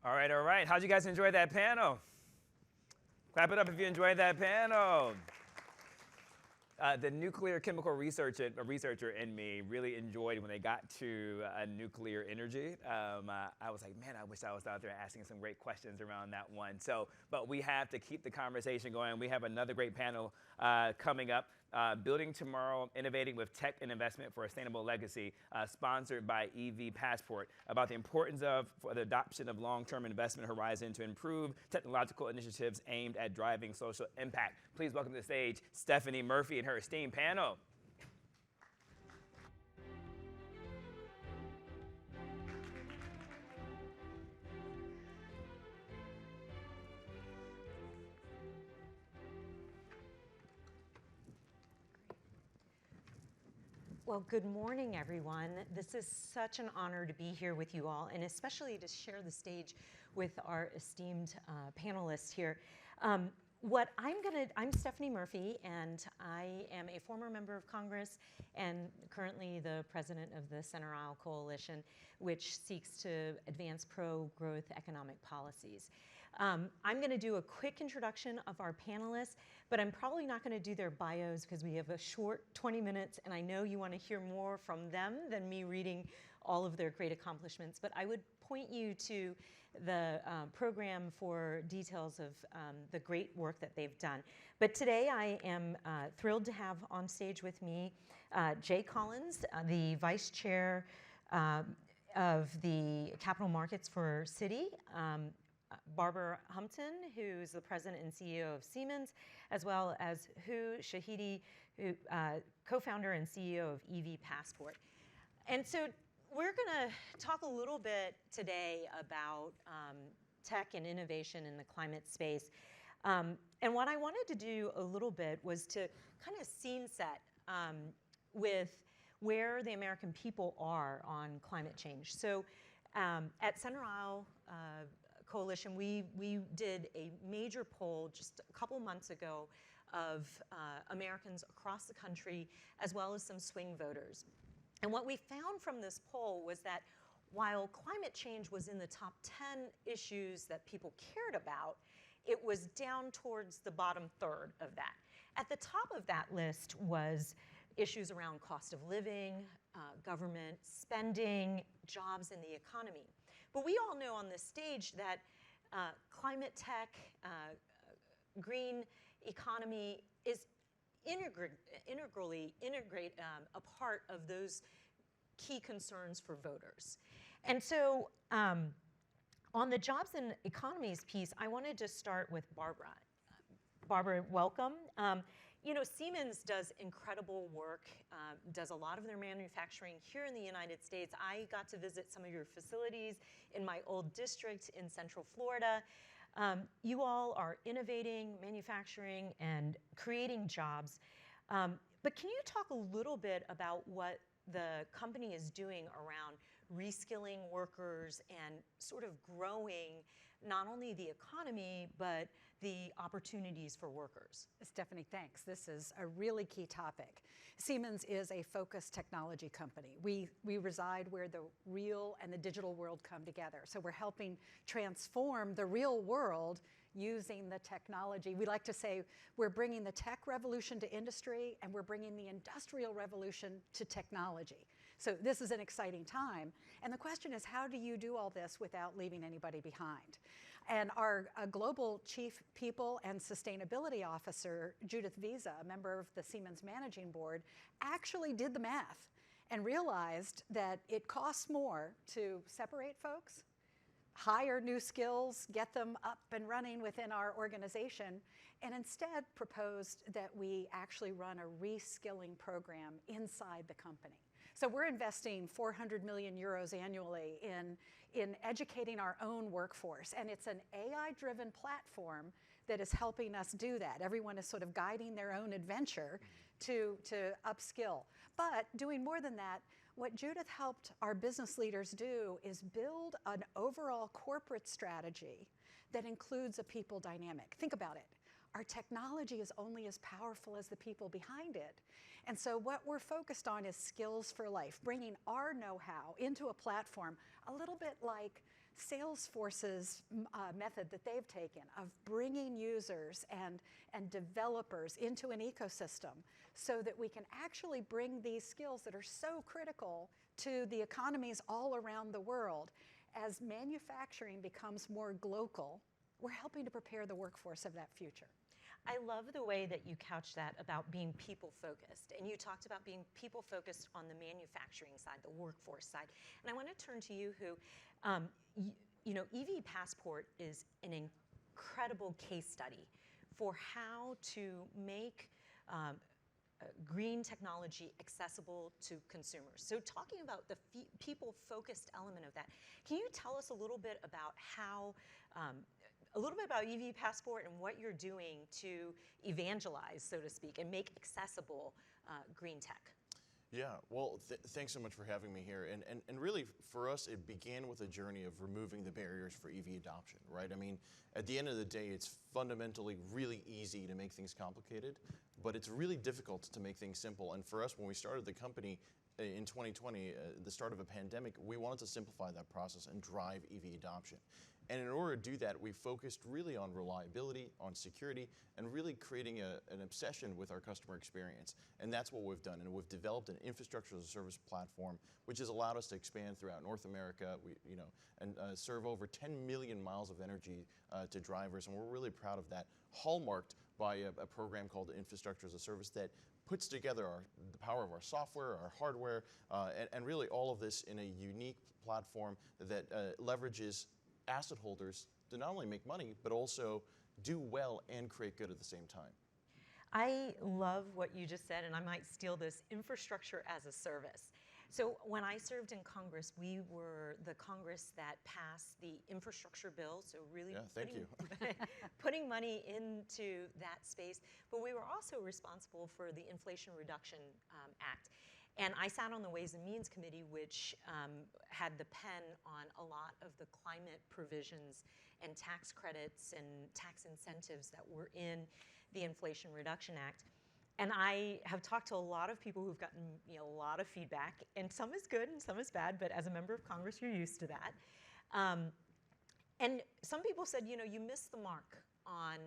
All right, all right. How'd you guys enjoy that panel? Clap it up if you enjoyed that panel. The nuclear chemical researcher in me really enjoyed when they got to nuclear energy. I was like, man, I wish I was out there asking some great questions around that one. But we have to keep the conversation going. We have another great panel coming up. Building Tomorrow, Innovating with Tech and Investment for a Sustainable Legacy, sponsored by EVPassport, about the importance for the adoption of long-term investment horizon to improve technological initiatives aimed at driving social impact. Please welcome to the stage Stephanie Murphey and her esteemed panel. Well, good morning, everyone. This is such an honor to be here with you all, and especially to share the stage with our esteemed panelists here. I'm Stephanie Murphey, and I am a former member of Congress and currently the president of the Center Aisle Coalition, which seeks to advance pro-growth economic policies. I'm going to do a quick introduction of our panelists, but I'm probably not going to do their bios because we have a short 20 minutes, and I know you want to hear more from them than me reading all of their great accomplishments. But I would point you to the program for details of the great work that they've done. But today I am thrilled to have on stage with me Jay Collins, the Vice Chair of the Capital Markets for Citi, Barbara Humpton, who's the president and CEO of Siemens, as well as Hooman Shahidi, co-founder and CEO of EVPassport. And so we're going to talk a little bit today about tech and innovation in the climate space. And what I wanted to do a little bit was to kind of scene set with where the American people are on climate change. So at Center Aisle Coalition, we did a major poll just a couple months ago of Americans across the country, as well as some swing voters. And what we found from this poll was that while climate change was in the top 10 issues that people cared about, it was down towards the bottom third of that. At the top of that list was issues around cost of living, government spending, jobs, and the economy. But we all know on this stage that climate tech, green economy is integrally a part of those key concerns for voters. And so on the jobs and economies piece, I wanted to start with Barbara. Barbara, welcome. You know, Siemens does incredible work, does a lot of their manufacturing here in the United States. I got to visit some of your facilities in my old district in Central Florida. You all are innovating, manufacturing, and creating jobs. But can you talk a little bit about what the company is doing around reskilling workers and sort of growing not only the economy, but the opportunities for workers? Stephanie, thanks. This is a really key topic. Siemens is a focused technology company. We reside where the real and the digital world come together. So we're helping transform the real world using the technology. We like to say we're bringing the tech revolution to industry, and we're bringing the industrial revolution to technology. So this is an exciting time. And the question is, how do you do all this without leaving anybody behind? And our global chief people and sustainability officer, Judith Visa, a member of the Siemens Managing Board, actually did the math and realized that it costs more to separate folks, hire new skills, get them up and running within our organization, and instead proposed that we actually run a reskilling program inside the company. So we're investing 400 million euros annually in educating our own workforce. And it's an AI-driven platform that is helping us do that. Everyone is sort of guiding their own adventure to upskill. But doing more than that, what Judith helped our business leaders do is build an overall corporate strategy that includes a people dynamic. Think about it. Our technology is only as powerful as the people behind it. And so what we're focused on is skills for life, bringing our know-how into a platform, a little bit like Salesforce's method that they've taken of bringing users and developers into an ecosystem so that we can actually bring these skills that are so critical to the economies all around the world. As manufacturing becomes more global, we're helping to prepare the workforce of that future. I love the way that you couch that about being people-focused. And you talked about being people-focused on the manufacturing side, the workforce side. And I want to turn to you, who, you know, EVPassport is an incredible case study for how to make green technology accessible to consumers. So talking about the people-focused element of that, can you tell us a little bit about how, a little bit about EVPassport and what you're doing to evangelize, so to speak, and make accessible green tech? Yeah, well, thanks so much for having me here. And really, for us, it began with a journey of removing the barriers for EV adoption, right? I mean, at the end of the day, it's fundamentally really easy to make things complicated, but it's really difficult to make things simple. And for us, when we started the company in 2020, the start of a pandemic, we wanted to simplify that process and drive EV adoption. And in order to do that, we focused really on reliability, on security, and really creating an obsession with our customer experience. And that's what we've done. And we've developed an infrastructure as a service platform, which has allowed us to expand throughout North America, and serve over 10 million miles of energy to drivers. And we're really proud of that, hallmarked by a program called Infrastructure as a Service that puts together the power of our software, our hardware, and really all of this in a unique platform that leverages asset holders to not only make money, but also do well and create good at the same time. I love what you just said, and I might steal this, infrastructure as a service. So when I served in Congress, we were the Congress that passed the infrastructure bill, so really putting money into that space. But we were also responsible for the Inflation Reduction Act. And I sat on the Ways and Means Committee, which had the pen on a lot of the climate provisions and tax credits and tax incentives that were in the Inflation Reduction Act. And I have talked to a lot of people who've gotten a lot of feedback, and some is good and some is bad, but as a member of Congress, you're used to that. And some people said, you missed the mark on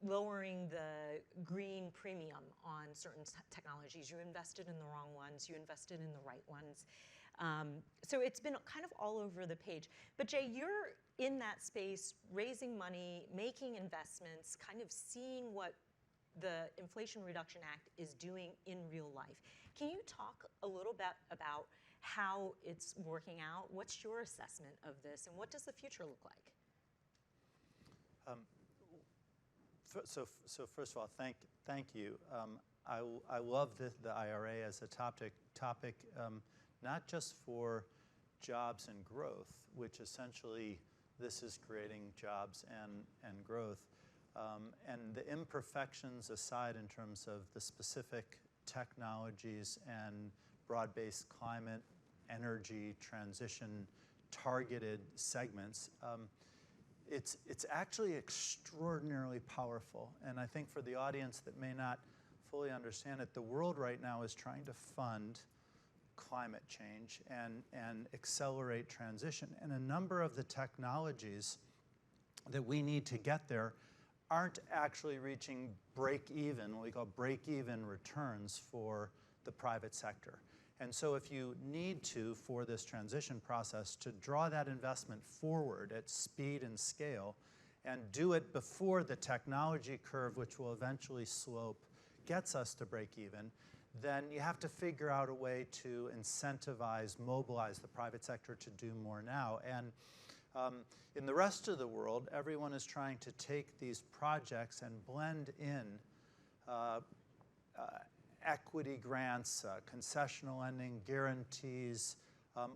lowering the green premium on certain technologies. You invested in the wrong ones. You invested in the right ones. So it's been kind of all over the page. But Jay, you're in that space, raising money, making investments, kind of seeing what the Inflation Reduction Act is doing in real life. Can you talk a little bit about how it's working out? What's your assessment of this, and what does the future look like? So first of all, thank you. I love the IRA as a topic, not just for jobs and growth, which essentially this is creating jobs and growth. And the imperfections aside in terms of the specific technologies and broad-based climate, energy, transition, targeted segments, it's actually extraordinarily powerful. And I think for the audience that may not fully understand it, the world right now is trying to fund climate change and accelerate transition. And a number of the technologies that we need to get there aren't actually reaching break-even, what we call break-even returns for the private sector. And so if you need to, for this transition process, to draw that investment forward at speed and scale and do it before the technology curve, which will eventually slope, gets us to break even, then you have to figure out a way to incentivize, mobilize the private sector to do more now. And in the rest of the world, everyone is trying to take these projects and blend in equity grants, concessional lending, guarantees,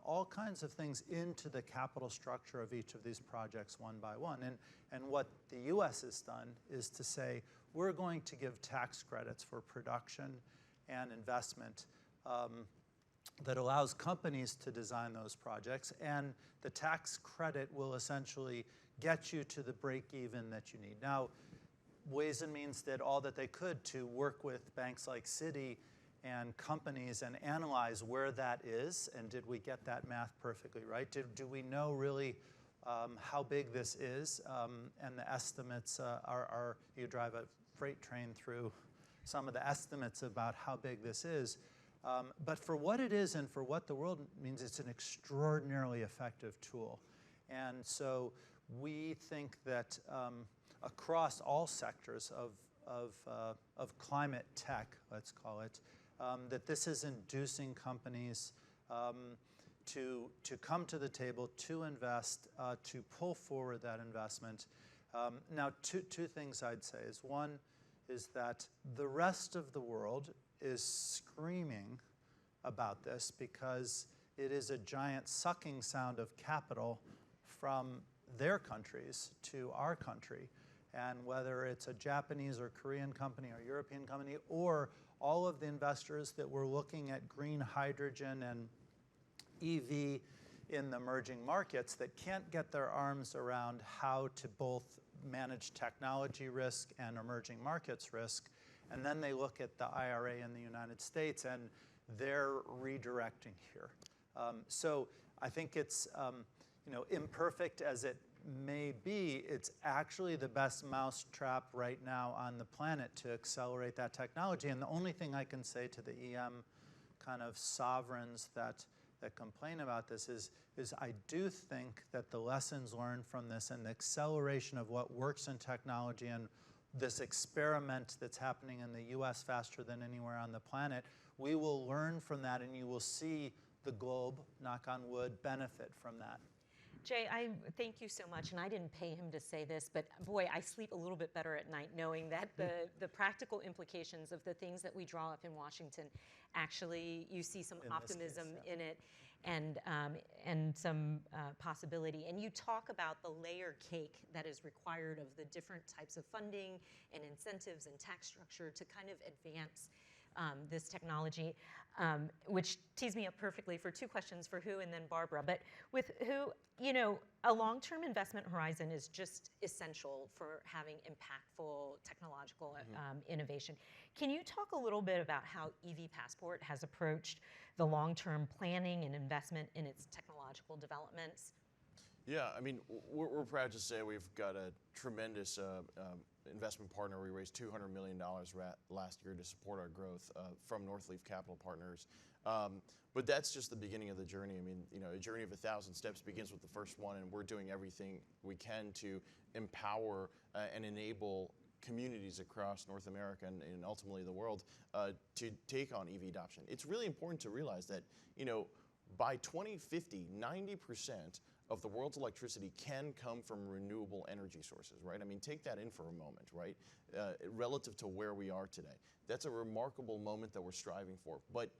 all kinds of things into the capital structure of each of these projects one by one. And what the US has done is to say, we're going to give tax credits for production and investment that allows companies to design those projects, and the tax credit will essentially get you to the break-even that you need. Now, Ways and Means did all that they could to work with banks like Citi and companies and analyze where that is, and did we get that math perfectly right? Do we know really how big this is? And the estimates are, you drive a freight train through some of the estimates about how big this is. But for what it is and for what the world means, it's an extraordinarily effective tool. And so we think that across all sectors of climate tech, let's call it, that this is inducing companies to come to the table, to invest, to pull forward that investment. Now, two things I'd say is, one is that the rest of the world is screaming about this because it is a giant sucking sound of capital from their countries to our country. And whether it's a Japanese or Korean company or European company, or all of the investors that were looking at green hydrogen and EV in the emerging markets that can't get their arms around how to both manage technology risk and emerging markets risk. And then they look at the IRA in the United States and they're redirecting here. So I think it's imperfect as it may be, it's actually the best mousetrap right now on the planet to accelerate that technology. And the only thing I can say to the EM kind of sovereigns that complain about this is I do think that the lessons learned from this and the acceleration of what works in technology and this experiment that's happening in the US faster than anywhere on the planet, we will learn from that and you will see the globe, knock on wood, benefit from that. Jay, I thank you so much, and I didn't pay him to say this, but boy, I sleep a little bit better at night knowing that the practical implications of the things that we draw up in Washington, actually you see some optimism in it and some possibility. And you talk about the layer cake that is required of the different types of funding and incentives and tax structure to kind of advance this technology, which tees me up perfectly for two questions for Hu and then Barbara. But with Hu, a long-term investment horizon is just essential for having impactful technological innovation. Can you talk a little bit about how EVPassport has approached the long-term planning and investment in its technological developments? Yeah, I mean, we're proud to say we've got a tremendous investment partner. We raised $200 million last year to support our growth from Northleaf Capital Partners. But that's just the beginning of the journey. I mean, a journey of 1,000 steps begins with the first one, and we're doing everything we can to empower and enable communities across North America and ultimately the world to take on EV adoption. It's really important to realize that, by 2050, 90% of the world's electricity can come from renewable energy sources, right? I mean, take that in for a moment, right? Relative to where we are today. That's a remarkable moment that we're striving for. But,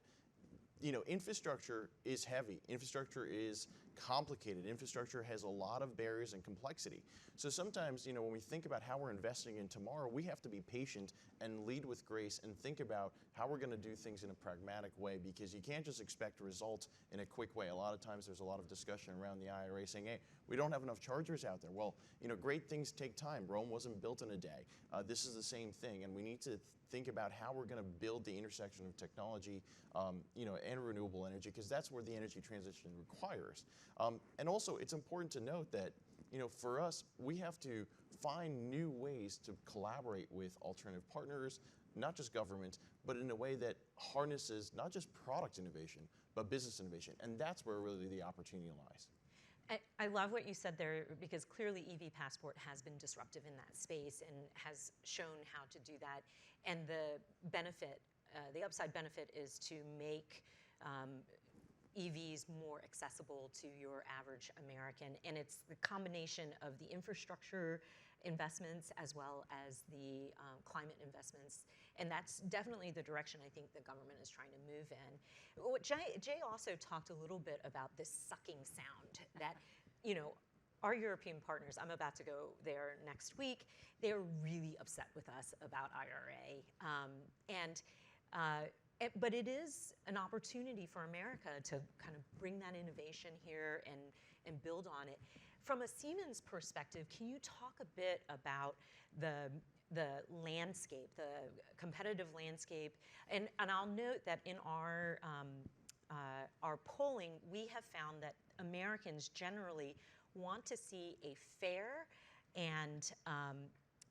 infrastructure is heavy. Infrastructure is complicated. Infrastructure has a lot of barriers and complexity. So sometimes, when we think about how we're investing in tomorrow, we have to be patient and lead with grace and think about how we're going to do things in a pragmatic way, because you can't just expect results in a quick way. A lot of times there's a lot of discussion around the IRA saying, hey, we don't have enough chargers out there. Well, great things take time. Rome wasn't built in a day. This is the same thing, and we need to think about how we're going to build the intersection of technology, and renewable energy, because that's where the energy transition requires. And also, it's important to note that, for us, we have to find new ways to collaborate with alternative partners, not just government, but in a way that harnesses not just product innovation, but business innovation. And that's where really the opportunity lies. I love what you said there, because clearly EVPassport has been disruptive in that space and has shown how to do that. And the benefit, the upside benefit is to make EVs more accessible to your average American. And it's the combination of the infrastructure investments as well as the climate investments. And that's definitely the direction I think the government is trying to move in. What Jay also talked a little bit about this sucking sound that, our European partners, I'm about to go there next week, they're really upset with us about IRA. But it is an opportunity for America to kind of bring that innovation here and build on it. From a Siemens perspective, can you talk a bit about the landscape, the competitive landscape. And I'll note that in our polling, we have found that Americans generally want to see a fair and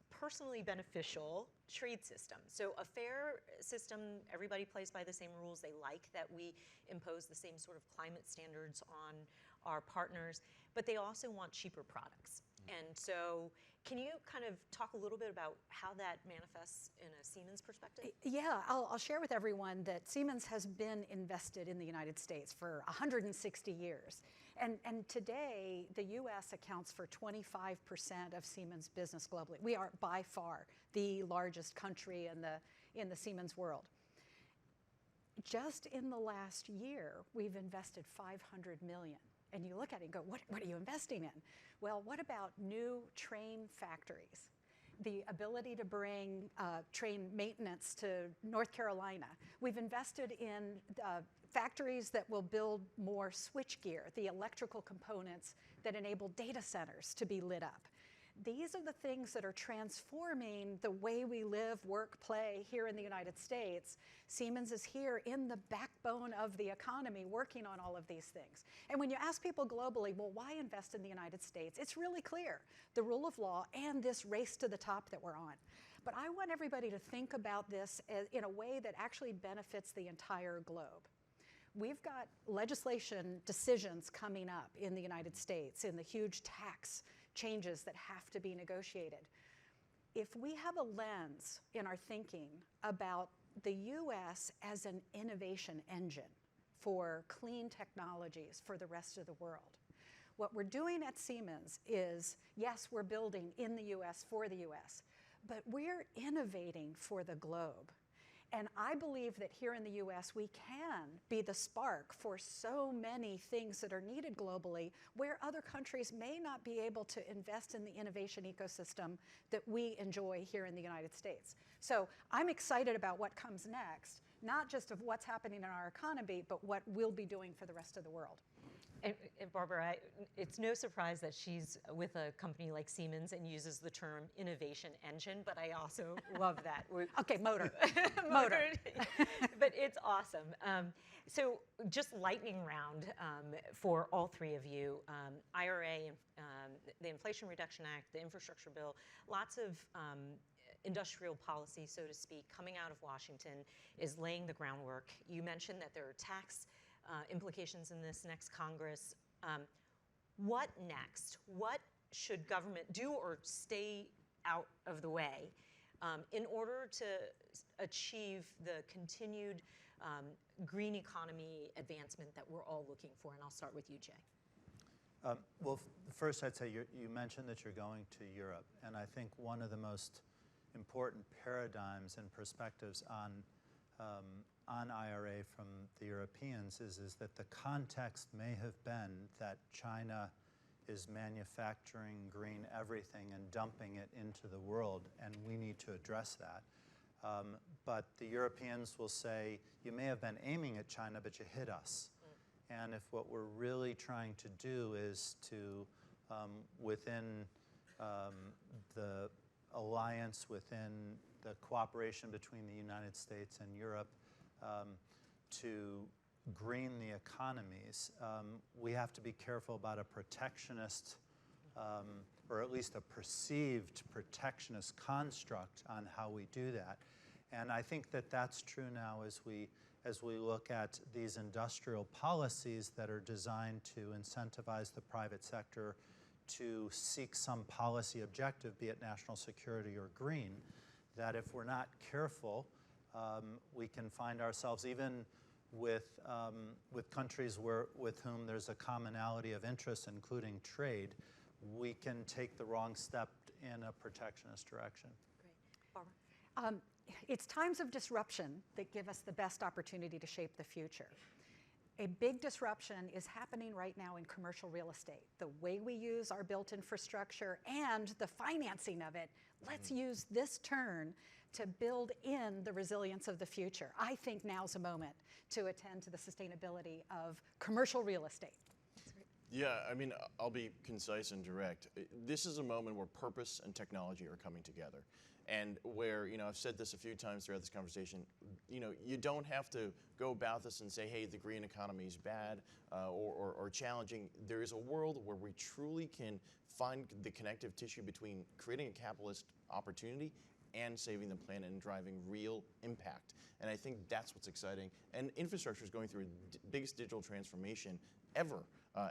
personally beneficial trade system. So a fair system, everybody plays by the same rules. They like that we impose the same sort of climate standards on our partners, but they also want cheaper products. And so can you kind of talk a little bit about how that manifests in a Siemens perspective? Yeah, I'll share with everyone that Siemens has been invested in the United States for 160 years. And today, the US accounts for 25% of Siemens business globally. We are by far the largest country in the Siemens world. Just in the last year, we've invested $500 million. And you look at it and go, what are you investing in? Well, what about new train factories? The ability to bring train maintenance to North Carolina. We've invested in factories that will build more switchgear, the electrical components that enable data centers to be lit up. These are the things that are transforming the way we live, work, play here in the United States. Siemens is here in the backbone of the economy working on all of these things. And when you ask people globally, well, why invest in the United States? It's really clear. The rule of law and this race to the top that we're on. But I want everybody to think about this in a way that actually benefits the entire globe. We've got legislation decisions coming up in the United States in the huge tax changes that have to be negotiated. If we have a lens in our thinking about the US as an innovation engine for clean technologies for the rest of the world, what we're doing at Siemens is, yes, we're building in the US for the US, but we're innovating for the globe. And I believe that here in the US, we can be the spark for so many things that are needed globally where other countries may not be able to invest in the innovation ecosystem that we enjoy here in the United States. So I'm excited about what comes next, not just of what's happening in our economy, but what we'll be doing for the rest of the world. And Barbara, it's no surprise that she's with a company like Siemens and uses the term innovation engine, but I also love that. Okay, motor. Motor. But it's awesome. So just lightning round for all three of you. IRA, the Inflation Reduction Act, the Infrastructure Bill, lots of industrial policy, so to speak, coming out of Washington is laying the groundwork. You mentioned that there are tax implications in this next Congress. What next? What should government do or stay out of the way in order to achieve the continued green economy advancement that we're all looking for? And I'll start with you, Jay. Well, first I'd say you mentioned that you're going to Europe, and I think one of the most important paradigms and perspectives on IRA from the Europeans is that the context may have been that China is manufacturing green everything and dumping it into the world, and we need to address that. But the Europeans will say, you may have been aiming at China, but you hit us. And if what we're really trying to do is to, within the alliance, within the cooperation between the United States and Europe, to green the economies, we have to be careful about a protectionist, or at least a perceived protectionist construct on how we do that. And I think that that's true now as we look at these industrial policies that are designed to incentivize the private sector to seek some policy objective, be it national security or green, that if we're not careful, we can find ourselves, even with countries with whom there's a commonality of interest, including trade, we can take the wrong step in a protectionist direction. Great. Barbara? It's times of disruption that give us the best opportunity to shape the future. A big disruption is happening right now in commercial real estate. The way we use our built infrastructure and the financing of it, let's use this turn to build in the resilience of the future. I think now's a moment to attend to the sustainability of commercial real estate. Yeah, I mean, I'll be concise and direct. This is a moment where purpose and technology are coming together. And where, I've said this a few times throughout this conversation, you don't have to go about this and say, hey, the green economy is bad or challenging. There is a world where we truly can find the connective tissue between creating a capitalist opportunity and saving the planet and driving real impact. And I think that's what's exciting. And infrastructure is going through the biggest digital transformation ever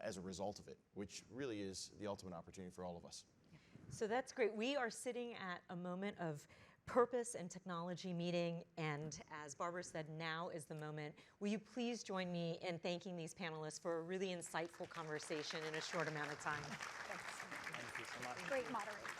as a result of it, which really is the ultimate opportunity for all of us. So that's great. We are sitting at a moment of purpose and technology meeting, and as Barbara said, now is the moment. Will you please join me in thanking these panelists for a really insightful conversation in a short amount of time? Thanks. Thank you so much. Great moderator.